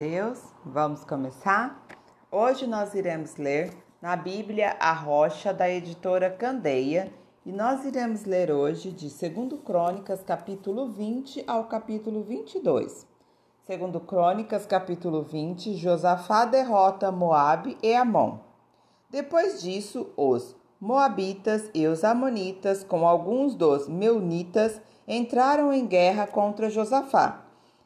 Deus, vamos começar? Hoje nós iremos ler na Bíblia A Rocha, da editora Candeia, e nós iremos ler hoje de 2 Crônicas, capítulo 20 ao capítulo 22. 2 Crônicas, capítulo 20, Josafá derrota Moabe e Amon. Depois disso, os Moabitas e os Amonitas, com alguns dos Meunitas, entraram em guerra contra Josafá.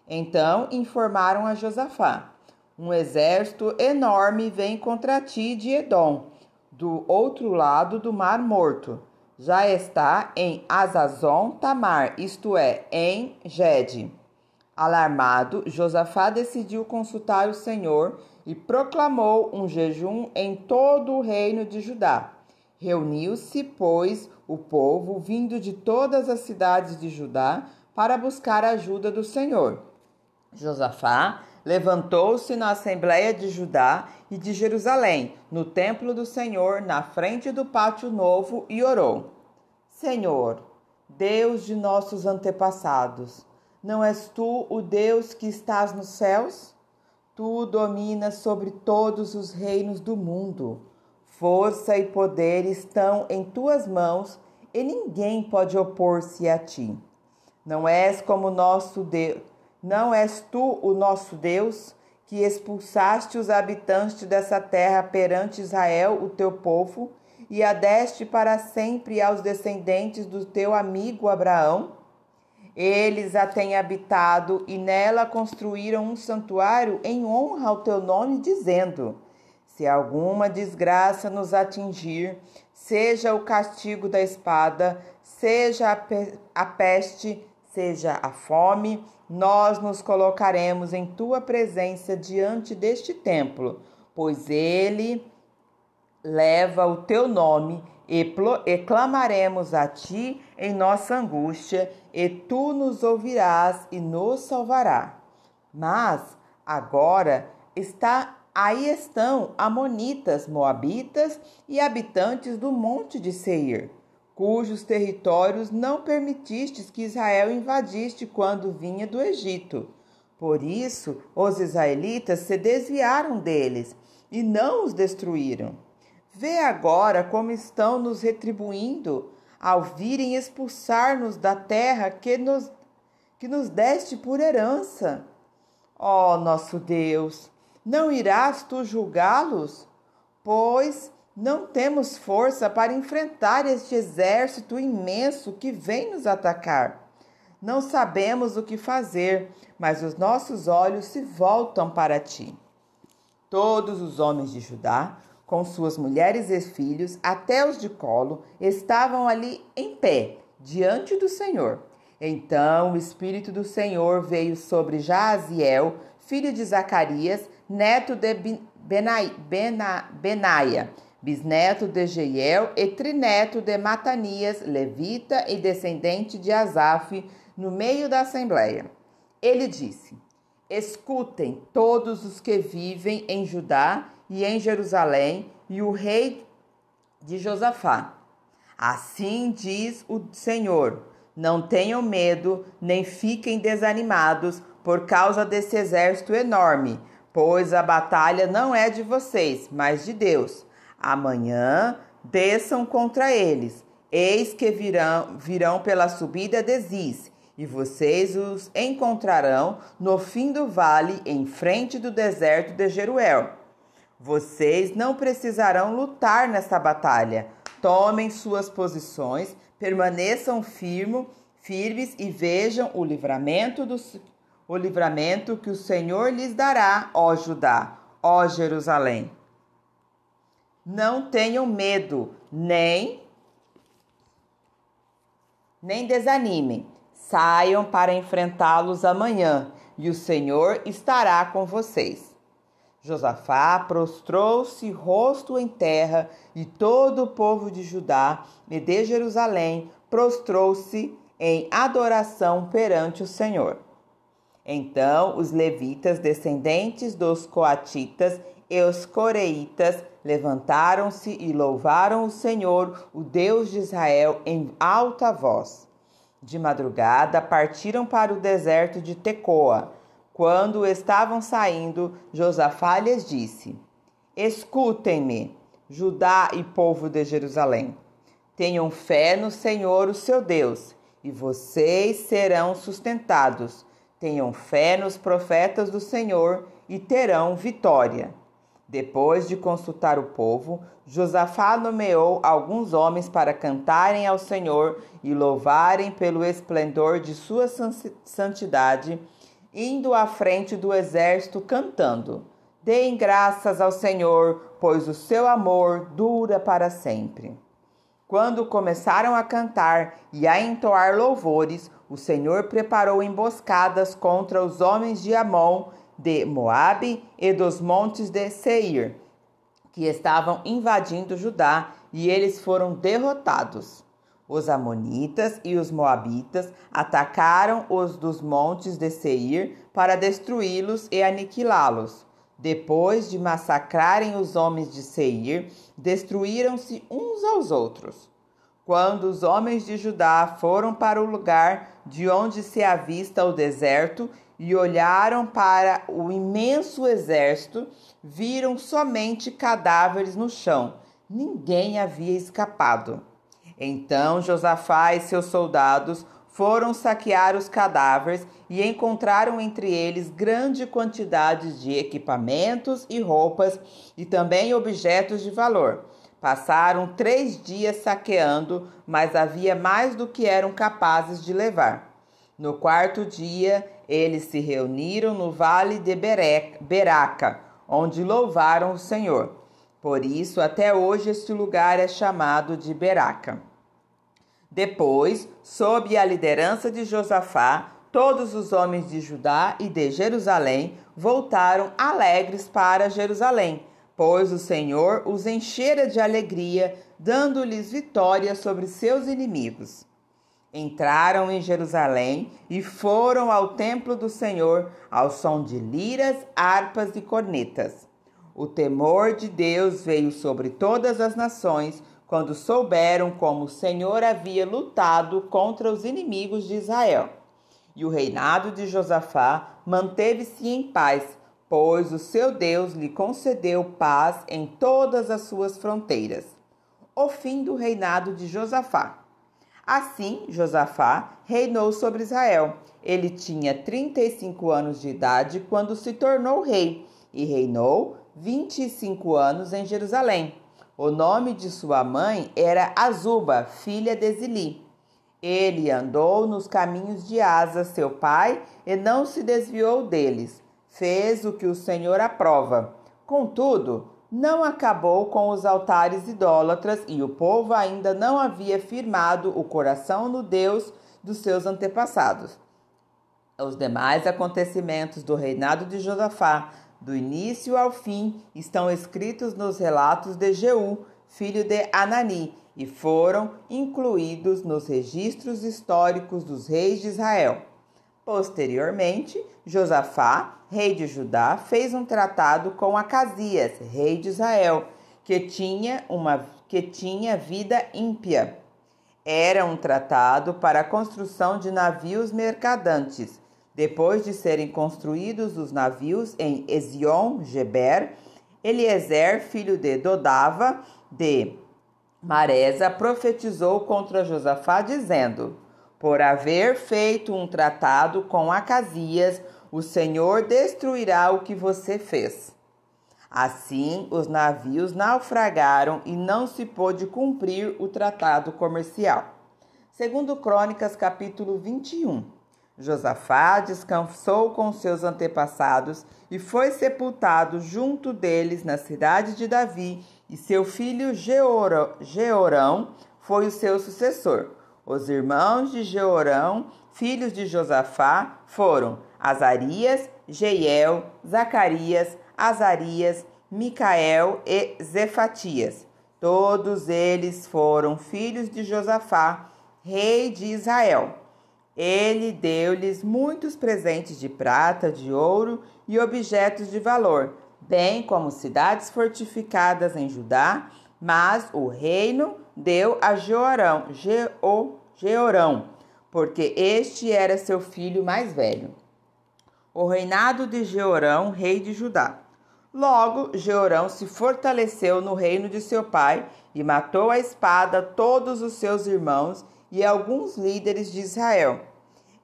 Então informaram a Josafá: um exército enorme vem contra ti de Edom, do outro lado do Mar Morto. Já está em Hazazon Tamar, isto é, em Gede. Alarmado, Josafá decidiu consultar o Senhor e proclamou um jejum em todo o reino de Judá. Reuniu-se, pois, o povo vindo de todas as cidades de Judá para buscar a ajuda do Senhor. Josafá levantou-se na Assembleia de Judá e de Jerusalém, no templo do Senhor, na frente do pátio novo, e orou: Senhor, Deus de nossos antepassados, não és tu o Deus que estás nos céus? Tu dominas sobre todos os reinos do mundo. Força e poder estão em tuas mãos e ninguém pode opor-se a ti. Não és como nosso Deus. Não és tu o nosso Deus, que expulsaste os habitantes dessa terra perante Israel, o teu povo, e a deste para sempre aos descendentes do teu amigo Abraão? Eles a têm habitado e nela construíram um santuário em honra ao teu nome, dizendo: se alguma desgraça nos atingir, seja o castigo da espada, seja a peste, seja a fome, nós nos colocaremos em tua presença diante deste templo, pois ele leva o teu nome, e clamaremos a ti em nossa angústia, e tu nos ouvirás e nos salvarás. Mas agora aí estão amonitas, moabitas e habitantes do monte de Seir, cujos territórios não permitistes que Israel invadisse quando vinha do Egito. Por isso, os israelitas se desviaram deles e não os destruíram. Vê agora como estão nos retribuindo ao virem expulsar-nos da terra que nos deste por herança. Ó nosso Deus, não irás tu julgá-los? Pois não temos força para enfrentar este exército imenso que vem nos atacar. Não sabemos o que fazer, mas os nossos olhos se voltam para ti. Todos os homens de Judá, com suas mulheres e filhos, até os de colo, estavam ali em pé, diante do Senhor. Então o Espírito do Senhor veio sobre Jaaziel, filho de Zacarias, neto de Benaia, bisneto de Jeiel e trineto de Matanias, levita e descendente de Asaf, no meio da assembleia. Ele disse: escutem todos os que vivem em Judá e em Jerusalém, e o rei de Josafá. Assim diz o Senhor: não tenham medo, nem fiquem desanimados por causa desse exército enorme, pois a batalha não é de vocês, mas de Deus. Amanhã desçam contra eles. Eis que virão pela subida de Ziz, e vocês os encontrarão no fim do vale, em frente do deserto de Jeruel. Vocês não precisarão lutar nesta batalha. Tomem suas posições, permaneçam firmes e vejam o livramento que o Senhor lhes dará, ó Judá, ó Jerusalém. Não tenham medo, nem desanimem. Saiam para enfrentá-los amanhã, e o Senhor estará com vocês. Josafá prostrou-se rosto em terra, e todo o povo de Judá e de Jerusalém prostrou-se em adoração perante o Senhor. Então os levitas, descendentes dos coatitas e os coreitas, levantaram-se e louvaram o Senhor, o Deus de Israel, em alta voz. De madrugada partiram para o deserto de Tecoa. Quando estavam saindo, Josafá lhes disse: Escutem-me, Judá e povo de Jerusalém. Tenham fé no Senhor, o seu Deus, e vocês serão sustentados. Tenham fé nos profetas do Senhor e terão vitória. Depois de consultar o povo, Josafá nomeou alguns homens para cantarem ao Senhor e louvarem pelo esplendor de sua santidade, indo à frente do exército cantando: Deem graças ao Senhor, pois o seu amor dura para sempre. Quando começaram a cantar e a entoar louvores, o Senhor preparou emboscadas contra os homens de Amon, de Moabe e dos montes de Seir, que estavam invadindo Judá, e eles foram derrotados. Os amonitas e os moabitas atacaram os dos montes de Seir para destruí-los e aniquilá-los. Depois de massacrarem os homens de Seir, destruíram-se uns aos outros. Quando os homens de Judá foram para o lugar de onde se avista o deserto e olharam para o imenso exército, viram somente cadáveres no chão. Ninguém havia escapado. Então Josafá e seus soldados foram saquear os cadáveres e encontraram entre eles grande quantidade de equipamentos e roupas e também objetos de valor. Passaram 3 dias saqueando, mas havia mais do que eram capazes de levar. No 4º dia, eles se reuniram no vale de Beraca, onde louvaram o Senhor. Por isso, até hoje, este lugar é chamado de Beraca. Depois, sob a liderança de Josafá, todos os homens de Judá e de Jerusalém voltaram alegres para Jerusalém, pois o Senhor os enchera de alegria, dando-lhes vitória sobre seus inimigos. Entraram em Jerusalém e foram ao templo do Senhor ao som de liras, harpas e cornetas. O temor de Deus veio sobre todas as nações quando souberam como o Senhor havia lutado contra os inimigos de Israel. E o reinado de Josafá manteve-se em paz, pois o seu Deus lhe concedeu paz em todas as suas fronteiras. O fim do reinado de Josafá. Assim, Josafá reinou sobre Israel. Ele tinha 35 anos de idade quando se tornou rei e reinou 25 anos em Jerusalém. O nome de sua mãe era Azuba, filha de Zili. Ele andou nos caminhos de Asa, seu pai, e não se desviou deles. Fez o que o Senhor aprova. Contudo, não acabou com os altares idólatras e o povo ainda não havia firmado o coração no Deus dos seus antepassados. Os demais acontecimentos do reinado de Josafá, do início ao fim, estão escritos nos relatos de Jeú, filho de Anani, e foram incluídos nos registros históricos dos reis de Israel. Posteriormente, Josafá, rei de Judá, fez um tratado com Acasias, rei de Israel, que tinha vida ímpia. Era um tratado para a construção de navios mercadantes. Depois de serem construídos os navios em Ezion-Geber, Eliezer, filho de Dodava, de Maresa, profetizou contra Josafá, dizendo: Por haver feito um tratado com Acasias, o Senhor destruirá o que você fez. Assim, os navios naufragaram e não se pôde cumprir o tratado comercial. Segundo Crônicas, capítulo 21. Josafá descansou com seus antepassados e foi sepultado junto deles na cidade de Davi, e seu filho Jeorão foi o seu sucessor. Os irmãos de Jeorão, filhos de Josafá, foram Azarias, Jeiel, Zacarias, Azarias, Micael e Zefatias. Todos eles foram filhos de Josafá, rei de Israel. Ele deu-lhes muitos presentes de prata, de ouro e objetos de valor, bem como cidades fortificadas em Judá, mas o reino deu a Jeorão, porque este era seu filho mais velho. o reinado de Jeorão, rei de Judá. Logo, Jeorão se fortaleceu no reino de seu pai e matou à espada todos os seus irmãos e alguns líderes de Israel.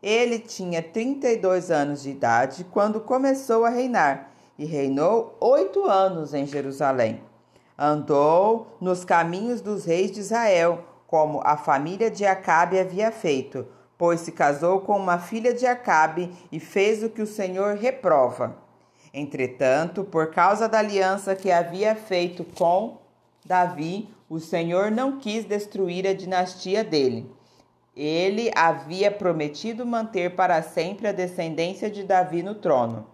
Ele tinha 32 anos de idade quando começou a reinar e reinou 8 anos em Jerusalém. Andou nos caminhos dos reis de Israel, como a família de Acabe havia feito, pois se casou com uma filha de Acabe e fez o que o Senhor reprova. Entretanto, por causa da aliança que havia feito com Davi, o Senhor não quis destruir a dinastia dele. Ele havia prometido manter para sempre a descendência de Davi no trono.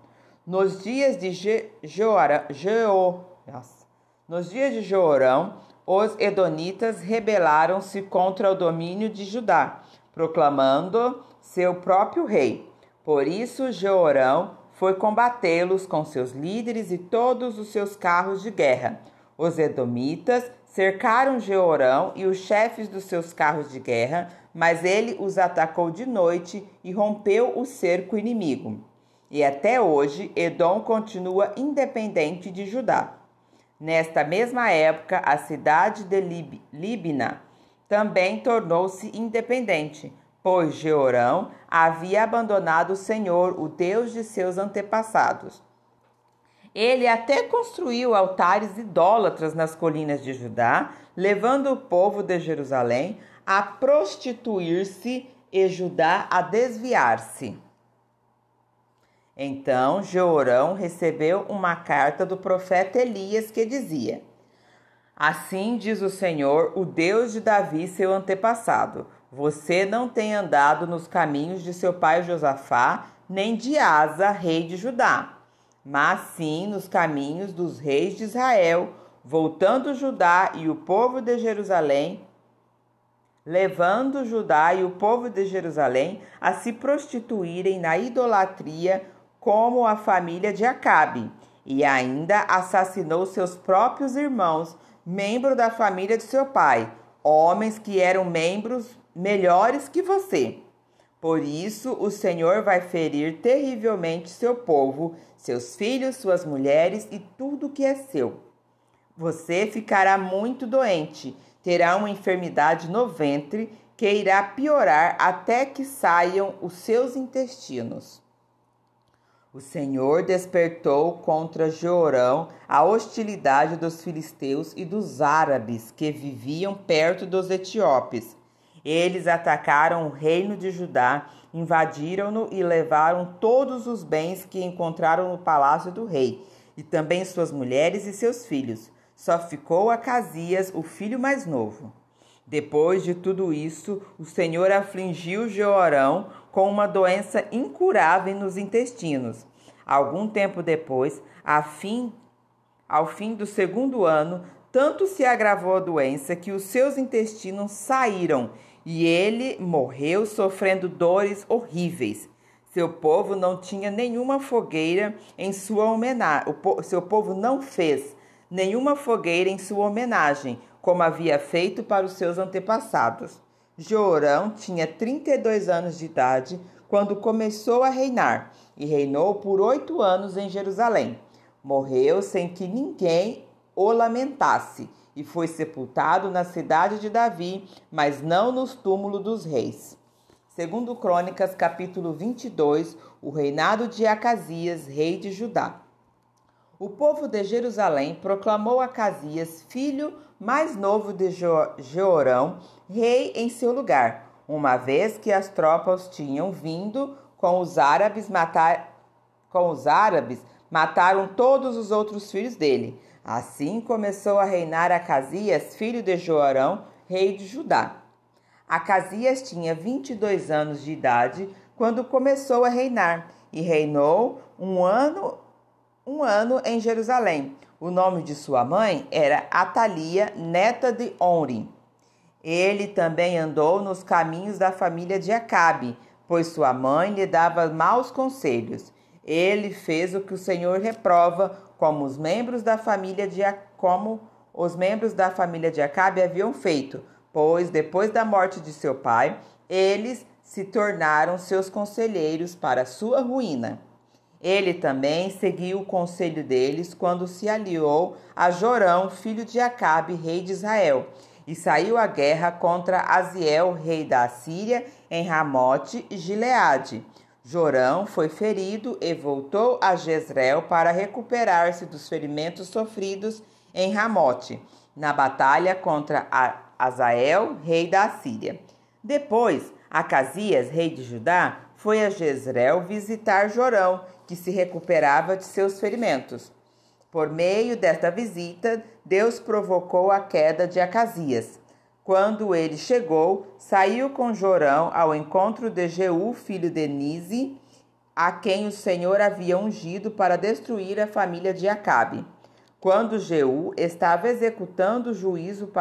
Nos dias de Jeorão, os edonitas rebelaram-se contra o domínio de Judá, proclamando seu próprio rei. Por isso, Jeorão foi combatê-los com seus líderes e todos os seus carros de guerra. Os edomitas cercaram Jeorão e os chefes dos seus carros de guerra, mas ele os atacou de noite e rompeu o cerco inimigo. E até hoje, Edom continua independente de Judá. Nesta mesma época, a cidade de Libna também tornou-se independente, pois Jeorão havia abandonado o Senhor, o Deus de seus antepassados. Ele até construiu altares idólatras nas colinas de Judá, levando o povo de Jerusalém a prostituir-se e Judá a desviar-se. Então Jeorão recebeu uma carta do profeta Elias que dizia: Assim diz o Senhor, o Deus de Davi, seu antepassado: Você não tem andado nos caminhos de seu pai Josafá, nem de Asa, rei de Judá, mas sim nos caminhos dos reis de Israel, voltando Judá e o povo de Jerusalém, levando Judá e o povo de Jerusalém a se prostituírem na idolatria, como a família de Acabe, e ainda assassinou seus próprios irmãos, membros da família de seu pai, homens que eram membros melhores que você. Por isso, o Senhor vai ferir terrivelmente seu povo, seus filhos, suas mulheres e tudo que é seu. Você ficará muito doente, terá uma enfermidade no ventre que irá piorar até que saiam os seus intestinos. O Senhor despertou contra Jeorão a hostilidade dos filisteus e dos árabes que viviam perto dos etíopes. Eles atacaram o reino de Judá, invadiram-no e levaram todos os bens que encontraram no palácio do rei, e também suas mulheres e seus filhos. Só ficou Acasias, o filho mais novo. Depois de tudo isso, o Senhor afligiu Jeorão com uma doença incurável nos intestinos. Algum tempo depois, ao fim do 2º ano, tanto se agravou a doença que os seus intestinos saíram e ele morreu sofrendo dores horríveis. Seu povo não tinha nenhuma fogueira em sua homenagem. Seu povo não fez nenhuma fogueira em sua homenagem, como havia feito para os seus antepassados. Jeorão tinha 32 anos de idade quando começou a reinar e reinou por 8 anos em Jerusalém. Morreu sem que ninguém o lamentasse e foi sepultado na cidade de Davi, mas não nos túmulos dos reis. Segundo Crônicas, capítulo 22, o reinado de Acasias, rei de Judá. O povo de Jerusalém proclamou Acasias, filho mais novo de Jeorão, rei em seu lugar, uma vez que as tropas tinham vindo com os árabes, mataram todos os outros filhos dele. Assim começou a reinar Acasias, filho de Jeorão, rei de Judá. Acasias tinha 22 anos de idade quando começou a reinar e reinou um ano em Jerusalém. O nome de sua mãe era Atalia, neta de Onri. Ele também andou nos caminhos da família de Acabe, pois sua mãe lhe dava maus conselhos. Ele fez o que o Senhor reprova, como os membros da família de Acabe haviam feito, pois depois da morte de seu pai, eles se tornaram seus conselheiros para sua ruína. Ele também seguiu o conselho deles quando se aliou a Jorão, filho de Acabe, rei de Israel, e saiu à guerra contra Aziel, rei da Assíria, em Ramote e Gileade. Jorão foi ferido e voltou a Jezreel para recuperar-se dos ferimentos sofridos em Ramote, na batalha contra Azael, rei da Assíria. Depois, Acasias, rei de Judá, foi a Jezreel visitar Jorão, que se recuperava de seus ferimentos. Por meio desta visita, Deus provocou a queda de Acasias. Quando ele chegou, saiu com Jorão ao encontro de Jeú, filho de Nise, a quem o Senhor havia ungido para destruir a família de Acabe. Quando Jeú estava executando o juízo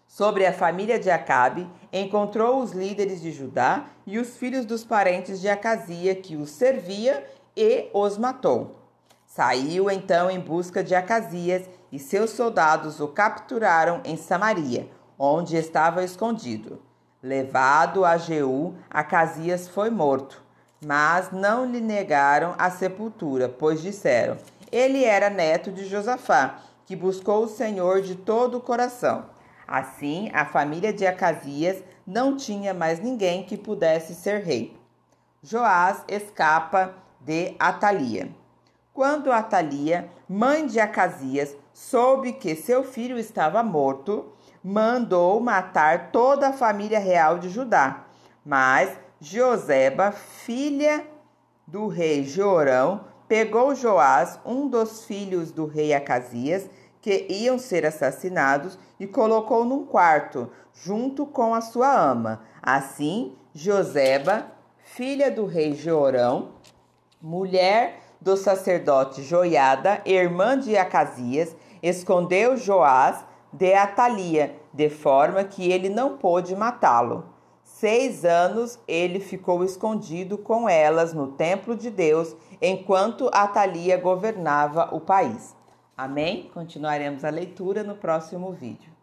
sobre a família de Acabe, encontrou os líderes de Judá e os filhos dos parentes de Acazia, que os servia, e os matou. Saiu então em busca de Acasias, e seus soldados o capturaram em Samaria, onde estava escondido. Levado a Jeú, Acasias foi morto, mas não lhe negaram a sepultura, pois disseram: ele era neto de Josafá, que buscou o Senhor de todo o coração. Assim, a família de Acasias não tinha mais ninguém que pudesse ser rei. Joás escapa de Atalia. Quando Atalia, mãe de Acasias, soube que seu filho estava morto, mandou matar toda a família real de Judá. Mas Joseba, filha do rei Jorão, pegou Joás, um dos filhos do rei Acasias, que iam ser assassinados, e colocou num quarto, junto com a sua ama. Assim, Joseba, filha do rei Jorão, mulher do sacerdote Joiada, irmã de Acasias, escondeu Joás de Atalia, de forma que ele não pôde matá-lo. 6 anos ele ficou escondido com elas no templo de Deus, enquanto Atalia governava o país. Amém? Continuaremos a leitura no próximo vídeo.